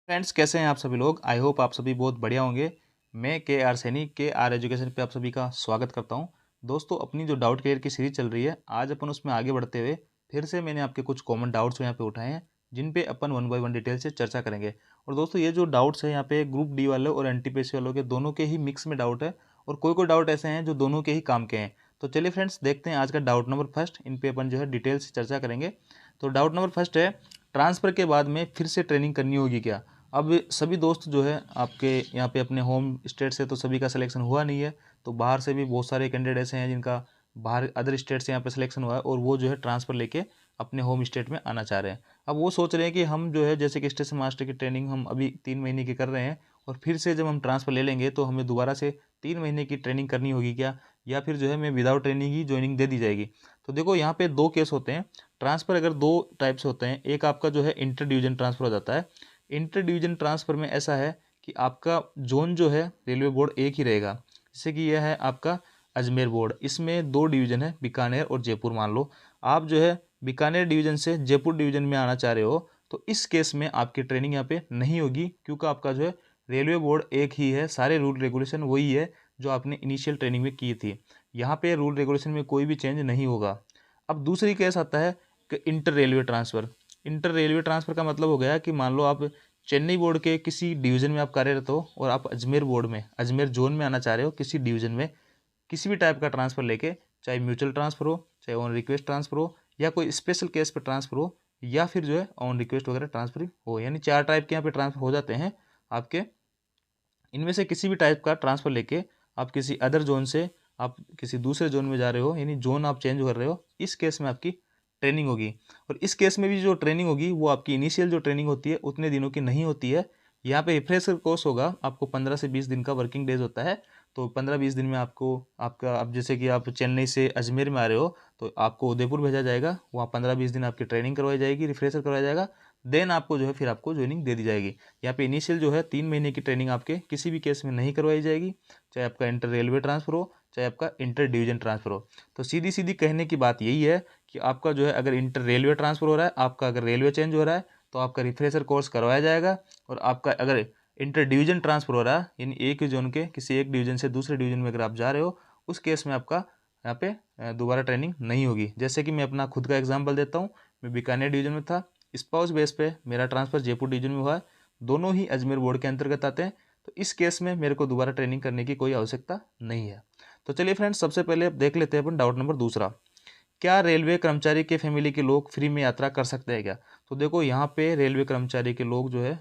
Friends, कैसे हैं आप सभी लोग। आई होप आप सभी बहुत बढ़िया होंगे। मैं के आर सैनी के आर एजुकेशन पे आप सभी का स्वागत करता हूं। दोस्तों, अपनी जो डाउट क्लियर की सीरीज चल रही है, आज अपन उसमें आगे बढ़ते हुए फिर से मैंने आपके कुछ कॉमन डाउट्स यहाँ पे उठाए हैं, जिन पे अपन वन बाय वन डिटेल से चर्चा करेंगे। और दोस्तों, ये जो डाउट्स है यहाँ पे ग्रुप डी वालों और एनटीपीसी वालों के दोनों के ही मिक्स में डाउट है, और कोई कोई डाउट ऐसे हैं जो दोनों के ही काम के हैं। तो चलिए फ्रेंड्स, देखते हैं आज का डाउट नंबर फर्स्ट। इन पे अपन जो है डिटेल से चर्चा करेंगे। तो डाउट नंबर फर्स्ट है, ट्रांसफ़र के बाद में फिर से ट्रेनिंग करनी होगी क्या। अब सभी दोस्त जो है आपके यहाँ पे अपने होम स्टेट से तो सभी का सिलेक्शन हुआ नहीं है, तो बाहर से भी बहुत सारे कैंडिडेट ऐसे हैं जिनका बाहर अदर स्टेट से यहाँ पे सिलेक्शन हुआ है, और वो जो है ट्रांसफ़र लेके अपने होम स्टेट में आना चाह रहे हैं। अब वो सोच रहे हैं कि हम जो है जैसे कि स्टेशन मास्टर की ट्रेनिंग हम अभी 3 महीने की कर रहे हैं, और फिर से जब हम ट्रांसफ़र ले लेंगे तो हमें दोबारा से 3 महीने की ट्रेनिंग करनी होगी क्या, या फिर जो है हमें विदाउट ट्रेनिंग ही ज्वाइनिंग दे दी जाएगी। तो देखो, यहाँ पे दो केस होते हैं। ट्रांसफ़र अगर दो टाइप से होते हैं, एक आपका जो है इंटर डिवीजन ट्रांसफ़र हो जाता है। इंटर डिवीजन ट्रांसफ़र में ऐसा है कि आपका जोन जो है रेलवे बोर्ड एक ही रहेगा। जैसे कि यह है आपका अजमेर बोर्ड, इसमें दो डिवीज़न है, बीकानेर और जयपुर। मान लो आप जो है बीकानेर डिवीज़न से जयपुर डिवीज़न में आना चाह रहे हो, तो इस केस में आपकी ट्रेनिंग यहाँ पे नहीं होगी, क्योंकि आपका जो है रेलवे बोर्ड एक ही है, सारे रूल रेगुलेशन वही है जो आपने इनिशियल ट्रेनिंग में की थी। यहाँ पे रूल रेगुलेशन में कोई भी चेंज नहीं होगा। अब दूसरी केस आता है कि inter railway transfer. Inter railway transfer का मतलब हो गया कि मान लो आप चेन्नई बोर्ड के किसी डिवीज़न में आप कार्यरत हो, और आप अजमेर बोर्ड में अजमेर जोन में आना चाह रहे हो, किसी डिवीज़न में किसी भी टाइप का ट्रांसफ़र लेके, चाहे म्यूचुअल ट्रांसफ़र हो, चाहे ऑन रिक्वेस्ट ट्रांसफ़र हो, या कोई स्पेशल केस पर ट्रांसफ़र हो, या फिर जो है ऑन रिक्वेस्ट वगैरह ट्रांसफ़र हो, यानी 4 टाइप के यहाँ पे ट्रांसफ़र हो जाते हैं आपके। इनमें से किसी भी टाइप का ट्रांसफ़र लेके आप किसी अदर जोन से आप किसी दूसरे जोन में जा रहे हो, यानी जोन आप चेंज कर रहे हो, इस केस में आपकी ट्रेनिंग होगी। और इस केस में भी जो ट्रेनिंग होगी वो आपकी इनिशियल जो ट्रेनिंग होती है उतने दिनों की नहीं होती है। यहाँ पे रिफ्रेशर कोर्स होगा, आपको 15 से 20 दिन का वर्किंग डेज होता है। तो 15-20 दिन में आपको आपका, अब जैसे कि आप चेन्नई से अजमेर में आ रहे हो, तो आपको उदयपुर भेजा जाएगा, वहाँ 15-20 दिन आपकी ट्रेनिंग करवाई जाएगी, रिफ्रेशर करवाया जाएगा। देन आपको जो है फिर आपको ज्वाइनिंग दे दी जाएगी। यहाँ पे इनिशियल जो है 3 महीने की ट्रेनिंग आपके किसी भी केस में नहीं करवाई जाएगी, चाहे आपका इंटर रेलवे ट्रांसफ़र हो, चाहे आपका इंटर डिवीजन ट्रांसफ़र हो। तो सीधी सीधी कहने की बात यही है कि आपका जो है अगर इंटर रेलवे ट्रांसफ़र हो रहा है, आपका अगर रेलवे चेंज हो रहा है, तो आपका रिफ्रेशर कोर्स करवाया जाएगा। और आपका अगर इंटर डिवीजन ट्रांसफ़र हो रहा है, यानी एक ही जोन के किसी एक डिवीजन से दूसरे डिवीजन में अगर आप जा रहे हो, उस केस में आपका यहाँ पे दोबारा ट्रेनिंग नहीं होगी। जैसे कि मैं अपना खुद का एग्जाम्पल देता हूँ। मैं बीकानेर डिवीजन में था, स्पाउस बेस पे मेरा ट्रांसफ़र जयपुर डिवीजन में हुआ है। दोनों ही अजमेर बोर्ड के अंतर्गत आते हैं, तो इस केस में मेरे को दोबारा ट्रेनिंग करने की कोई आवश्यकता नहीं है। तो चलिए फ्रेंड्स, सबसे पहले अब देख लेते हैं अपन डाउट नंबर दूसरा। क्या रेलवे कर्मचारी के फैमिली के लोग फ्री में यात्रा कर सकते हैं क्या। तो देखो, यहाँ पे रेलवे कर्मचारी के लोग जो है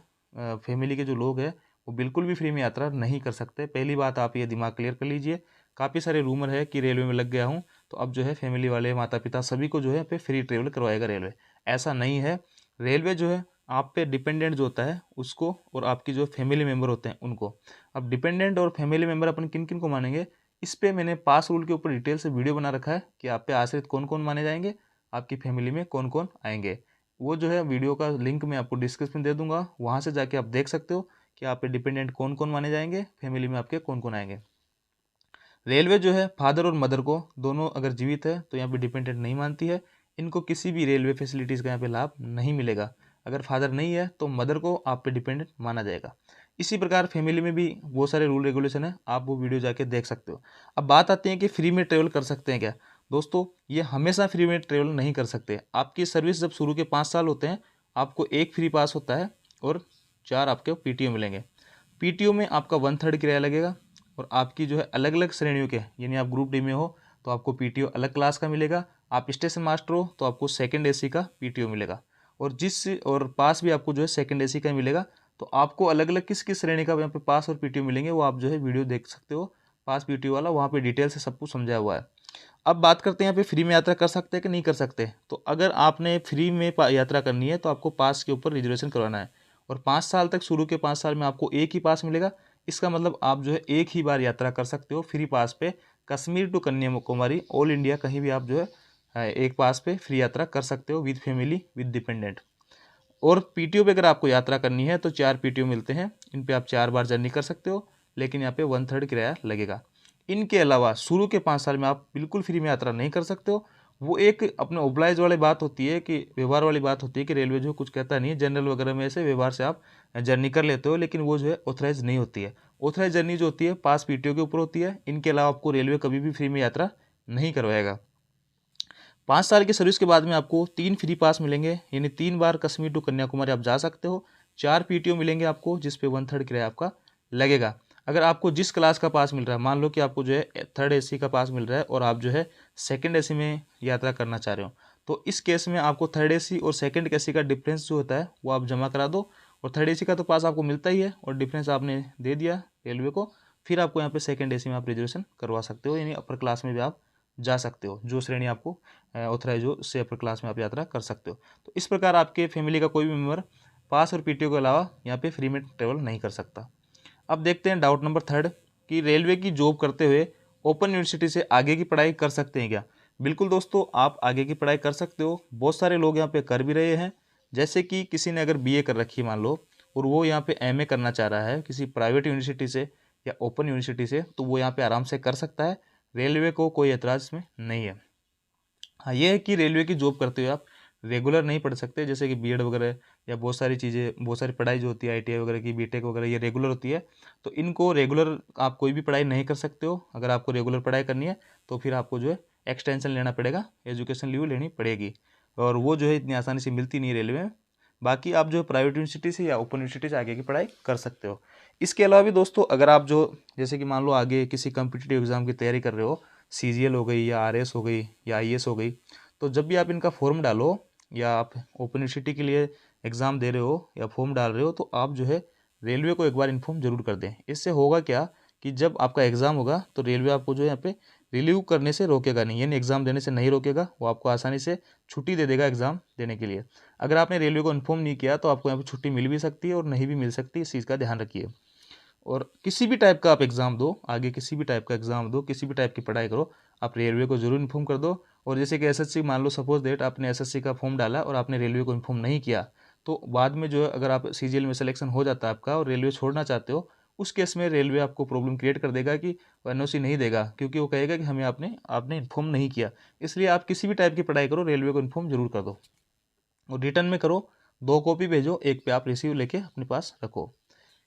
फैमिली के जो लोग हैं, वो बिल्कुल भी फ्री में यात्रा नहीं कर सकते। पहली बात आप ये दिमाग क्लियर कर लीजिए। काफ़ी सारे रूमर है कि रेलवे में लग गया हूँ, तो अब जो है फैमिली वाले माता पिता सभी को जो है पे फ्री ट्रेवल करवाएगा रेलवे। ऐसा नहीं है। रेलवे जो है आप पे डिपेंडेंट जो होता है उसको, और आपकी जो फैमिली मेम्बर होते हैं उनको। अब डिपेंडेंट और फैमिली मेम्बर अपन किन किन को मानेंगे, इस पे मैंने पास रूल के ऊपर डिटेल से वीडियो बना रखा है कि आप पे आश्रित कौन कौन माने जाएंगे, आपकी फैमिली में कौन कौन आएंगे। वो जो है वीडियो का लिंक मैं आपको डिस्क्रिप्शन में दे दूंगा, वहाँ से जाके आप देख सकते हो कि आप पे डिपेंडेंट कौन कौन माने जाएंगे, फैमिली में आपके कौन कौन आएंगे। रेलवे जो है फादर और मदर को दोनों अगर जीवित है तो यहाँ पे डिपेंडेंट नहीं मानती है। इनको किसी भी रेलवे फैसिलिटीज़ का यहाँ पे लाभ नहीं मिलेगा। अगर फादर नहीं है तो मदर को आप पे डिपेंडेंट माना जाएगा। इसी प्रकार फैमिली में भी बहुत सारे रूल रेगुलेशन है, आप वो वीडियो जाके देख सकते हो। अब बात आती है कि फ्री में ट्रेवल कर सकते हैं क्या। दोस्तों, ये हमेशा फ्री में ट्रेवल नहीं कर सकते। आपकी सर्विस जब शुरू के 5 साल होते हैं, आपको एक फ्री पास होता है और 4 आपके पीटीओ मिलेंगे। पीटीओ में आपका 1/3 किराया लगेगा, और आपकी जो है अलग अलग श्रेणियों के, यानी आप ग्रुप डी में हो तो आपको पीटीओ अलग क्लास का मिलेगा, आप स्टेशन मास्टर हो तो आपको सेकंड एसी का पीटीओ मिलेगा, और पास भी आपको जो है सेकंड एसी का मिलेगा। तो आपको अलग अलग किस किस श्रेणी का यहाँ पे पास और पीटीओ मिलेंगे, वो आप जो है वीडियो देख सकते हो। पास पीटीओ वाला वहाँ पे डिटेल से सब कुछ समझाया हुआ है। अब बात करते हैं यहाँ पे फ्री में यात्रा कर सकते हैं कि नहीं कर सकते। तो अगर आपने फ्री में यात्रा करनी है तो आपको पास के ऊपर रिजर्वेशन करवाना है, और 5 साल तक, शुरू के 5 साल में आपको एक ही पास मिलेगा। इसका मतलब आप जो है एक ही बार यात्रा कर सकते हो फ्री पास पे। Kashmir to Kanyakumari all India कहीं भी आप जो है एक पास पे फ्री यात्रा कर सकते हो, विद फैमिली विद डिपेंडेंट। और पीटीओ पे अगर आपको यात्रा करनी है तो 4 पीटीओ मिलते हैं, इन पे आप 4 बार जर्नी कर सकते हो, लेकिन यहाँ पे 1/3 किराया लगेगा। इनके अलावा शुरू के 5 साल में आप बिल्कुल फ्री में यात्रा नहीं कर सकते हो, वो एक अपने ओब्लाइज वाली बात होती है कि व्यवहार वाली बात होती है कि रेलवे जो कुछ कहता नहीं है, जनरल वगैरह में ऐसे व्यवहार से आप जर्नी कर लेते हो, लेकिन वो जो है ऑथराइज नहीं होती है। ऑथराइज जर्नी जो होती है पास पीटीओ के ऊपर होती है। इनके अलावा आपको रेलवे कभी भी फ्री में यात्रा नहीं करवाएगा। 5 साल की सर्विस के बाद में आपको 3 फ्री पास मिलेंगे, यानी 3 बार कश्मीर टू कन्याकुमारी आप जा सकते हो। 4 पीटीओ मिलेंगे आपको, जिस पे 1/3 किराया आपका लगेगा। अगर आपको जिस क्लास का पास मिल रहा है, मान लो कि आपको जो है थर्ड एसी का पास मिल रहा है और आप जो है सेकंड एसी में यात्रा करना चाह रहे हो, तो इस केस में आपको थर्ड एसी और सेकंड एसी का डिफरेंस जो होता है वो आप जमा करा दो। और थर्ड एसी का तो पास आपको मिलता ही है और डिफरेंस आपने दे दिया रेलवे को, फिर आपको यहाँ पे सेकंड एसी में आप रिजर्वेशन करवा सकते हो, यानी अपर क्लास में भी आप जा सकते हो, जो श्रेणी आपको ऑथराइज हो उससे अपर क्लास में आप यात्रा कर सकते हो। तो इस प्रकार आपके फैमिली का कोई भी मेम्बर पास और पीटीओ के अलावा यहाँ पे फ्री में ट्रेवल नहीं कर सकता। अब देखते हैं डाउट नंबर 3 कि रेलवे की जॉब करते हुए ओपन यूनिवर्सिटी से आगे की पढ़ाई कर सकते हैं क्या। बिल्कुल दोस्तों, आप आगे की पढ़ाई कर सकते हो। बहुत सारे लोग यहाँ पे कर भी रहे हैं। जैसे कि किसी ने अगर बीए कर रखी है मान लो, और वो यहाँ पे एमए करना चाह रहा है किसी प्राइवेट यूनिवर्सिटी से या ओपन यूनिवर्सिटी से, तो वो यहाँ पे आराम से कर सकता है। रेलवे को कोई एतराज़ इसमें नहीं है। हाँ, ये है कि रेलवे की जॉब करते हुए आप रेगुलर नहीं पढ़ सकते, जैसे कि बीएड वगैरह या बहुत सारी चीज़ें, बहुत सारी पढ़ाई जो होती है आईटीआई वगैरह की, बीटेक वगैरह, ये रेगुलर होती है। तो इनको रेगुलर आप कोई भी पढ़ाई नहीं कर सकते हो। अगर आपको रेगुलर पढ़ाई करनी है तो फिर आपको जो है एक्सटेंशन लेना पड़ेगा, एजुकेशन लीव लेनी पड़ेगी, और वो जो है इतनी आसानी से मिलती नहीं है रेलवे में। बाकी आप जो है प्राइवेट यूनिवर्सिटी से या ओपन यूनिवर्सिटी से आगे की पढ़ाई कर सकते हो। इसके अलावा भी दोस्तों, अगर आप जो जैसे कि मान लो आगे किसी कम्पिटिटिव एग्जाम की तैयारी कर रहे हो, सीजीएल हो गई या आरएस हो गई या आईएएस हो गई, तो जब भी आप इनका फॉर्म डालो या आप ओपन यूनिवर्सिटी के लिए एग्ज़ाम दे रहे हो या फॉर्म डाल रहे हो, तो आप जो है रेलवे को एक बार इन्फॉर्म जरूर कर दें। इससे होगा क्या कि जब आपका एग्ज़ाम होगा तो रेलवे आपको जो है यहाँ पे रिलीव करने से रोकेगा नहीं, यानी एग्ज़ाम देने से नहीं रोकेगा, वो आपको आसानी से छुट्टी दे देगा एग्ज़ाम देने के लिए। अगर आपने रेलवे को इन्फॉर्म नहीं किया तो आपको यहाँ पे छुट्टी मिल भी सकती है और नहीं भी मिल सकती, इस चीज़ का ध्यान रखिए। और किसी भी टाइप का आप एग्ज़ाम दो, आगे किसी भी टाइप का एग्ज़ाम दो, किसी भी टाइप की पढ़ाई करो, आप रेलवे को ज़रूर इन्फॉर्म कर दो। और जैसे कि एसएससी, मान लो सपोज दैट आपने एसएससी का फॉर्म डाला और आपने रेलवे को इन्फॉर्म नहीं किया, तो बाद में जो है अगर आप सीजीएल में सिलेक्शन हो जाता है आपका और रेलवे छोड़ना चाहते हो, उस केस में रेलवे आपको प्रॉब्लम क्रिएट कर देगा कि एनओसी नहीं देगा, क्योंकि वो कहेगा कि हमें आपने आपने इन्फॉर्म नहीं किया। इसलिए आप किसी भी टाइप की पढ़ाई करो, रेलवे को इन्फॉर्म जरूर कर दो और रिटर्न में करो। 2 कॉपी भेजो, एक पे आप रिसीव लेके अपने पास रखो।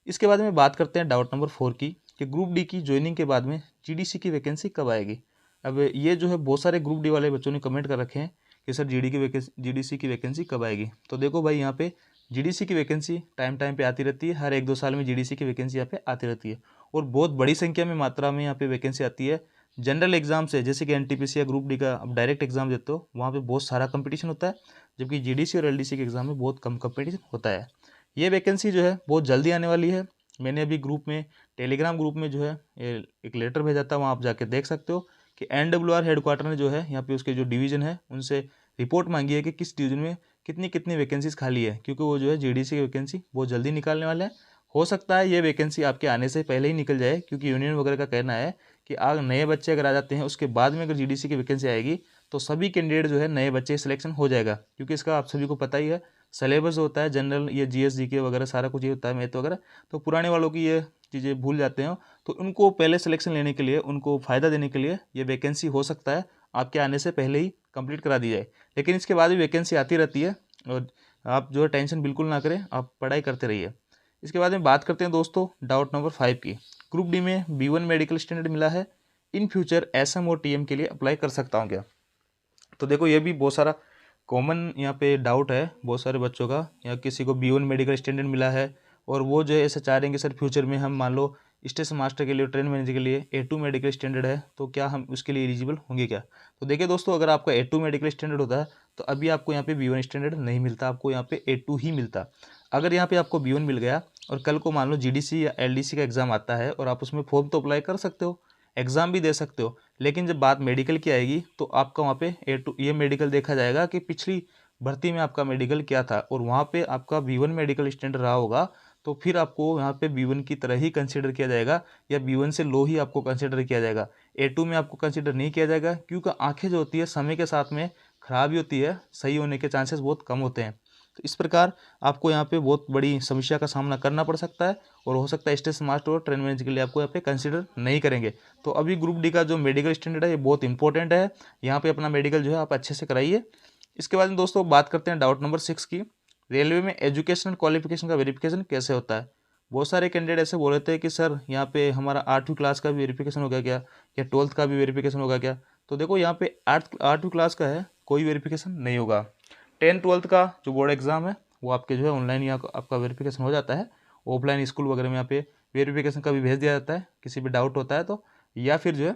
इसके बाद में बात करते हैं डाउट नंबर 4 की, कि ग्रुप डी की ज्वाइनिंग के बाद में जीडीसी की वैकेंसी कब आएगी। अब ये जो है बहुत सारे ग्रुप डी वाले बच्चों ने कमेंट कर रखे हैं कि सर जीडीसी की वैकेंसी कब आएगी। तो देखो भाई, यहाँ पे जीडीसी की वैकेंसी टाइम टाइम पे आती रहती है, हर 1-2 साल में जीडीसी की वैकेंसी यहाँ पे आती रहती है और बहुत बड़ी संख्या में मात्रा में यहाँ पे वैकेंसी आती है। जनरल एग्जाम से, जैसे कि एनटीपीसी या ग्रुप डी का आप डायरेक्ट एग्जाम देते हो, वहाँ पे बहुत सारा कंपटीशन होता है, जबकि जीडीसी और एलडीसी के एग्जाम में बहुत कम कंपटीशन होता है। ये वैकेंसी जो है बहुत जल्दी आने वाली है। मैंने अभी ग्रुप में, टेलीग्राम ग्रुप में जो है एक लेटर भेजा था, वहाँ आप जाके देख सकते हो कि एनडब्ल्यूआर हेडक्वार्टर ने जो है यहाँ पे उसके जो डिवीज़न है उनसे रिपोर्ट मांगी है कि किस डिवीज़न में कितनी कितनी वैकेंसीज खाली है, क्योंकि वो जो है जीडीसी की वैकेंसी बहुत जल्दी निकालने वाले हैं। हो सकता है ये वैकेंसी आपके आने से पहले ही निकल जाए, क्योंकि यूनियन वगैरह का कहना है कि आग नए बच्चे अगर आ जाते हैं उसके बाद में अगर जीडीसी की वैकेंसी आएगी तो सभी कैंडिडेट जो है नए बच्चे सिलेक्शन हो जाएगा, क्योंकि इसका आप सभी को पता ही है सिलेबस होता है जनरल, ये जीएस जीके वगैरह सारा कुछ ये होता है, मैथ वगैरह। तो पुराने वालों की ये चीज़ें भूल जाते हैं, तो उनको पहले सिलेक्शन लेने के लिए, उनको फ़ायदा देने के लिए ये वैकेंसी हो सकता है आपके आने से पहले ही कंप्लीट करा दी जाए। लेकिन इसके बाद भी वैकेंसी आती रहती है और आप जो है टेंशन बिल्कुल ना करें, आप पढ़ाई करते रहिए। इसके बाद में बात करते हैं दोस्तों डाउट नंबर 5 की। ग्रुप डी में B1 मेडिकल स्टैंडर्ड मिला है, इन फ्यूचर एसएम और टीएम के लिए अप्लाई कर सकता हूँ क्या। तो देखो, ये भी बहुत सारा कॉमन यहाँ पे डाउट है बहुत सारे बच्चों का, या किसी को B1 मेडिकल स्टैंडर्ड मिला है और वो जो है ऐसा चाह रहे हैं कि सर फ्यूचर में हम मान लो स्टेशन मास्टर के लिए, ट्रेन मैनेजर के लिए A2 मेडिकल स्टैंडर्ड है, तो क्या हम उसके लिए एलिजिबल होंगे क्या। तो देखिए दोस्तों, अगर आपका A2 मेडिकल स्टैंडर्ड होता है तो अभी आपको यहाँ पे B1 स्टैंडर्ड नहीं मिलता, आपको यहाँ पे A2 ही मिलता। अगर यहाँ पे आपको B1 मिल गया और कल को मान लो जीडीसी या एलडीसी का एग्जाम आता है और आप उसमें फॉर्म तो अप्लाई कर सकते हो, एग्जाम भी दे सकते हो, लेकिन जब बात मेडिकल की आएगी तो आपका वहाँ पे A2 ये मेडिकल देखा जाएगा कि पिछली भर्ती में आपका मेडिकल क्या था, और वहाँ पे आपका B1 मेडिकल स्टैंडर्ड रहा होगा, तो फिर आपको यहाँ पे B1 की तरह ही कंसिडर किया जाएगा, या B1 से लो ही आपको कंसिडर किया जाएगा। A2 में आपको कंसिडर नहीं किया जाएगा, क्योंकि आंखें जो होती है समय के साथ में खराब ही होती है, सही होने के चांसेस बहुत कम होते हैं। तो इस प्रकार आपको यहाँ पे बहुत बड़ी समस्या का सामना करना पड़ सकता है और हो सकता है स्टेशन मास्टर और ट्रेन मैनेजर के लिए आपको यहाँ पे कंसिडर नहीं करेंगे। तो अभी ग्रुप डी का जो मेडिकल स्टैंडर्ड है ये बहुत इंपॉर्टेंट है, यहाँ पे अपना मेडिकल जो है आप अच्छे से कराइए। इसके बाद में दोस्तों बात करते हैं डाउट नंबर 6 की, रेलवे में एजुकेशनल क्वालिफिकेशन का वेरिफिकेशन कैसे होता है। बहुत सारे कैंडिडेट ऐसे बोल रहे थे कि सर यहाँ पे हमारा 8वीं क्लास का भी वेरिफिकेशन होगा क्या, या 12th का भी वेरिफिकेशन होगा क्या। तो देखो यहाँ पे 8वीं क्लास का है, कोई वेरिफिकेशन नहीं होगा। 10th-12th का जो बोर्ड एग्जाम है वो आपके जो है ऑनलाइन यहाँ आपका वेरिफिकेशन हो जाता है। ऑफलाइन स्कूल वगैरह में यहाँ पे वेरिफिकेशन का भी भेज दिया जाता है, किसी भी डाउट होता है तो, या फिर जो है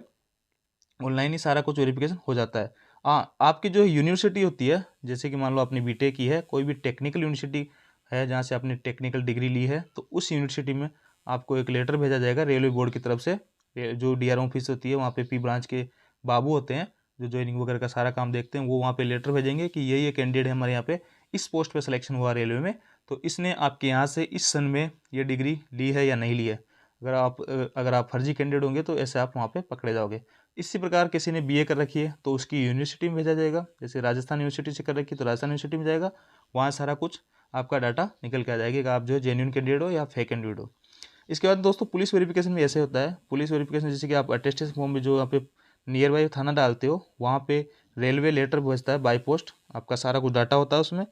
ऑनलाइन ही सारा कुछ वेरिफिकेशन हो जाता है। हाँ, आपकी जो यूनिवर्सिटी होती है, जैसे कि मान लो आपने बीटेक की है, कोई भी टेक्निकल यूनिवर्सिटी है जहाँ से आपने टेक्निकल डिग्री ली है, तो उस यूनिवर्सिटी में आपको एक लेटर भेजा जाएगा रेलवे बोर्ड की तरफ से। जो डीआरएम ऑफिस होती है वहाँ पे पी ब्रांच के बाबू होते हैं जो ज्वाइनिंग वगैरह का सारा काम देखते हैं, वो वहाँ पे लेटर भेजेंगे कि ये कैंडिडेट है हमारे यहाँ पे इस पोस्ट पे सिलेक्शन हुआ रेलवे में, तो इसने आपके यहाँ से इस सन में ये डिग्री ली है या नहीं ली है। अगर आप फर्जी कैंडिडेट होंगे तो ऐसे आप वहाँ पे पकड़े जाओगे। इसी प्रकार किसी ने बीए कर रखी है तो उसकी यूनिवर्सिटी में भेजा जाएगा, जैसे राजस्थान यूनिवर्सिटी से कर रखी है तो राजस्थान यूनिवर्सिटी में जाएगा, वहाँ सारा कुछ आपका डाटा निकल के आ जाएगा कि आप जो है जेन्युइन कैंडिडेट हो या फेक कैंडिडेट हो। इसके बाद दोस्तों पुलिस वेरिफिकेशन भी ऐसे होता है। पुलिस वेरिफिकेशन जैसे कि आप अटेस्टेशन फॉर्म में जो यहाँ पे नियर बाई थाना डालते हो, वहाँ पे रेलवे लेटर भेजता है बाई पोस्ट, आपका सारा कुछ डाटा होता है उसमें,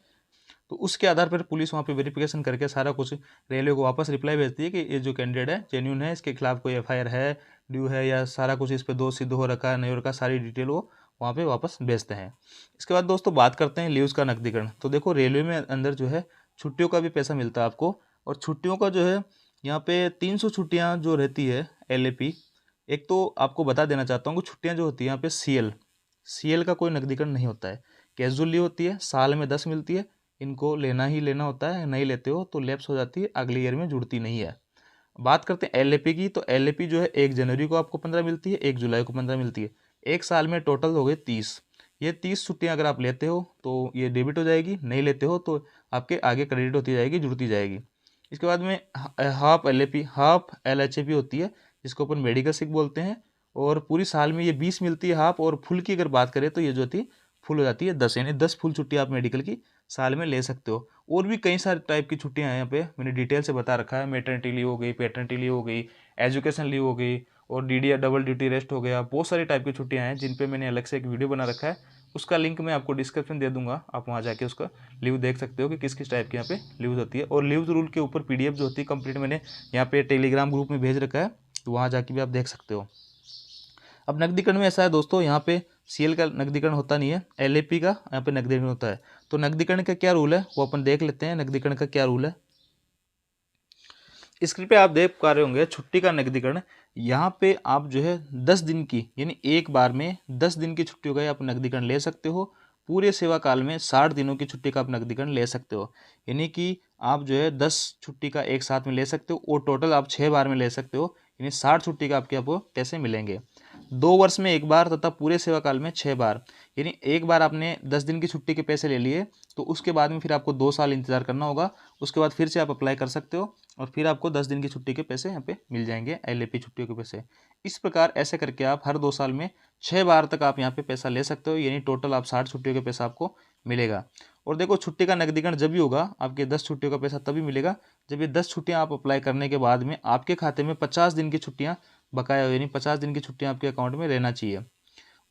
तो उसके आधार पर पुलिस वहाँ पे वेरिफिकेशन करके सारा कुछ रेलवे को वापस रिप्लाई भेजती है कि ये जो कैंडिडेट है जेन्यून है, इसके खिलाफ कोई एफआईआर है, ड्यू है, या सारा कुछ इस पर दोष सिद्ध हो रखा है नहीं हो रखा, सारी डिटेल वो वहाँ पे वापस भेजते हैं। इसके बाद दोस्तों बात करते हैं लीव्स का नकदीकरण। तो देखो रेलवे में अंदर जो है छुट्टियों का भी पैसा मिलता है आपको, और छुट्टियों का जो है यहाँ पे 300 छुट्टियाँ जो रहती है एलएपी। एक तो आपको बता देना चाहता हूँ कि छुट्टियाँ जो होती हैं यहाँ पे सीएल का कोई नकदीकरण नहीं होता है, कैजुअल लीव होती है, साल में 10 मिलती है, इनको लेना ही लेना होता है, नहीं लेते हो तो लैप्स हो जाती है, अगले ईयर में जुड़ती नहीं है। बात करते हैं एलएपी की, तो एलएपी जो है 1 जनवरी को आपको 15 मिलती है, 1 जुलाई को 15 मिलती है, एक साल में टोटल हो गए 30। ये 30 छुट्टियाँ अगर आप लेते हो तो ये डेबिट हो जाएगी, नहीं लेते हो तो आपके आगे क्रेडिट होती जाएगी, जुड़ती जाएगी। इसके बाद में हाफ एलएपी, हाफ एलएचएपी होती है, जिसको अपन मेडिकल सिक बोलते हैं, और पूरी साल में ये 20 मिलती है हाफ, और फुल की अगर बात करें तो ये जो थी फुल हो जाती है 10, यानी 10 फुल छुट्टी आप मेडिकल की साल में ले सकते हो। और भी कई सारे टाइप की छुट्टियां हैं यहाँ पे मैंने डिटेल से बता रखा है, मेटर्निटी लीव हो गई, पैटर्निटी लीव हो गई, एजुकेशन लीव हो गई, और डीडी डबल ड्यूटी रेस्ट हो गया, बहुत सारी टाइप की छुट्टियां हैं जिन पे मैंने अलग से एक वीडियो बना रखा है, उसका लिंक मैं आपको डिस्क्रिप्शन दे दूंगा, आप वहाँ जाके उसका लीव देख सकते हो कि किस किस टाइप की यहाँ पे लीव्स होती है। और लीव्स रूल के ऊपर पीडीएफ जो होती है कंप्लीट मैंने यहाँ पे टेलीग्राम ग्रुप में भेज रखा है, तो वहाँ जाके भी आप देख सकते हो। अब नकदीकरण में ऐसा है दोस्तों, यहाँ पे सीएल का नकदीकरण होता नहीं है, एलएपी का यहाँ पे नकदीकरण होता है। तो नकदीकरण का क्या रूल है वो अपन देख लेते हैं, नकदीकरण का क्या रूल है। स्क्रीन पे आप देख पा रहे होंगे छुट्टी का नकदीकरण। यहाँ पे आप जो है 10 दिन की, यानी एक बार में 10 दिन की छुट्टियों का आप नकदीकरण ले सकते हो। पूरे सेवा काल में 60 दिनों की छुट्टी का आप नकदीकरण ले सकते हो, यानी कि आप जो है 10 छुट्टी का एक साथ में ले सकते हो, और टोटल आप 6 बार में ले सकते हो, यानी 60 छुट्टी का आपको पैसे मिलेंगे। 2 वर्ष में एक बार तथा पूरे सेवा काल में 6 बार, यानी एक बार आपने 10 दिन की छुट्टी के पैसे ले लिए तो उसके बाद में फिर आपको 2 साल इंतजार करना होगा, उसके बाद फिर से आप अप्लाई कर सकते हो और फिर आपको 10 दिन की छुट्टी के पैसे यहाँ पे मिल जाएंगे, एलएपी छुट्टियों के पैसे। इस प्रकार ऐसे करके आप हर 2 साल में 6 बार तक आप यहाँ पे पैसा ले सकते हो, यानी टोटल आप 60 छुट्टियों का पैसा आपको मिलेगा। और देखो छुट्टी का नकदीकरण जब भी होगा आपके 10 छुट्टियों का पैसा तभी मिलेगा जब ये 10 छुट्टियाँ आप अप्लाई करने के बाद में आपके खाते में 50 दिन की छुट्टियाँ बकाया हो, यानी 50 दिन की छुट्टियाँ आपके अकाउंट में रहना चाहिए।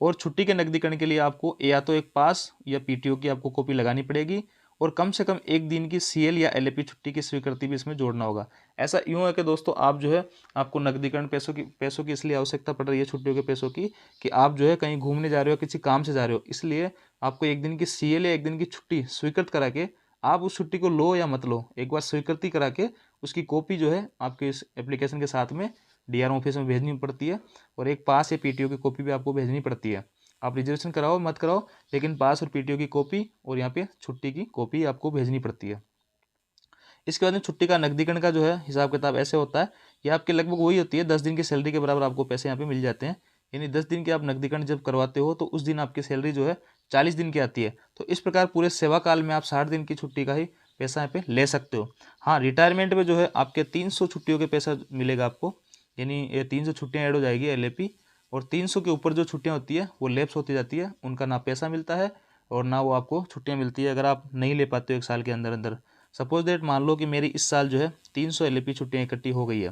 और छुट्टी के नकदीकरण के लिए आपको या तो एक पास या पीटीओ की आपको कॉपी लगानी पड़ेगी, और कम से कम एक दिन की सीएल या एलएपी छुट्टी की स्वीकृति भी इसमें जोड़ना होगा। ऐसा यूँ है कि दोस्तों आप जो है आपको नकदीकरण पैसों की इसलिए आवश्यकता पड़ रही है छुट्टियों के पैसों की, कि आप जो है कहीं घूमने जा रहे हो, किसी काम से जा रहे हो, इसलिए आपको एक दिन की सीएल या एक दिन की छुट्टी स्वीकृत करा के आप उस छुट्टी को लो या मत लो, एक बार स्वीकृति करा के उसकी कॉपी जो है आपके इस एप्लीकेशन के साथ में डीआर ऑफिस में भेजनी पड़ती है, और एक पास या पीटीओ की कॉपी भी आपको भेजनी पड़ती है। आप रिजर्वेशन कराओ मत कराओ, लेकिन पास और पीटीओ की कॉपी और यहाँ पे छुट्टी की कॉपी आपको भेजनी पड़ती है। इसके बाद में छुट्टी का नकदीकरण का जो है हिसाब किताब ऐसे होता है, ये आपके लगभग वही होती है 10 दिन की सैलरी के बराबर आपको पैसे यहाँ पे मिल जाते हैं, यानी 10 दिन के आप नकदीकरण जब करवाते हो तो उस दिन आपकी सैलरी जो है 40 दिन की आती है। तो इस प्रकार पूरे सेवा काल में आप 60 दिन की छुट्टी का ही पैसा यहाँ पे ले सकते हो। हाँ, रिटायरमेंट में जो है आपके 300 छुट्टियों के पैसा मिलेगा आपको, यानी ये 300 छुट्टियाँ ऐड हो जाएगी एलएपी, और 300 के ऊपर जो छुट्टियाँ होती है वो लैप्स होती जाती है, उनका ना पैसा मिलता है और ना वो आपको छुट्टियाँ मिलती है अगर आप नहीं ले पाते हो 1 साल के अंदर अंदर। सपोज दैट मान लो कि मेरी इस साल जो है 300 LAP छुट्टियाँ इकट्ठी हो गई है।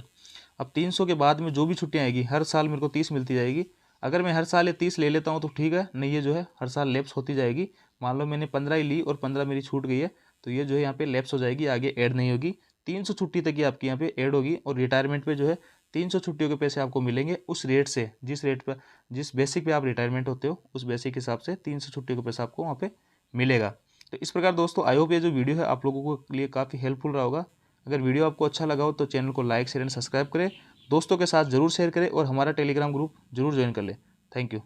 अब 300 के बाद में जो भी छुट्टियाँ आएगी हर साल मेरे को 30 मिलती जाएगी। अगर मैं हर साल ये 30 ले लेता हूँ तो ठीक है, नहीं ये जो है हर साल लैप्स होती जाएगी। मान लो मैंने 15 ही ली और 15 मेरी छूट गई है, तो ये जो है यहाँ पे लैप्स हो जाएगी, आगे ऐड नहीं होगी। 300 छुट्टी तक ही आपकी यहाँ पे ऐड होगी और रिटायरमेंट पे जो है 300 छुट्टियों के पैसे आपको मिलेंगे उस रेट से, जिस रेट पर जिस बेसिक पे आप रिटायरमेंट होते हो उस बेसिक के हिसाब से 300 छुट्टियों का पैसा आपको वहाँ पे मिलेगा। तो इस प्रकार दोस्तों आई होप ये जो वीडियो है आप लोगों के लिए काफ़ी हेल्पफुल रहा होगा। अगर वीडियो आपको अच्छा लगा हो तो चैनल को लाइक शेयर एंड सब्सक्राइब करें, दोस्तों के साथ जरूर शेयर करें और हमारा टेलीग्राम ग्रुप जरूर ज्वाइन कर लें। Thank you.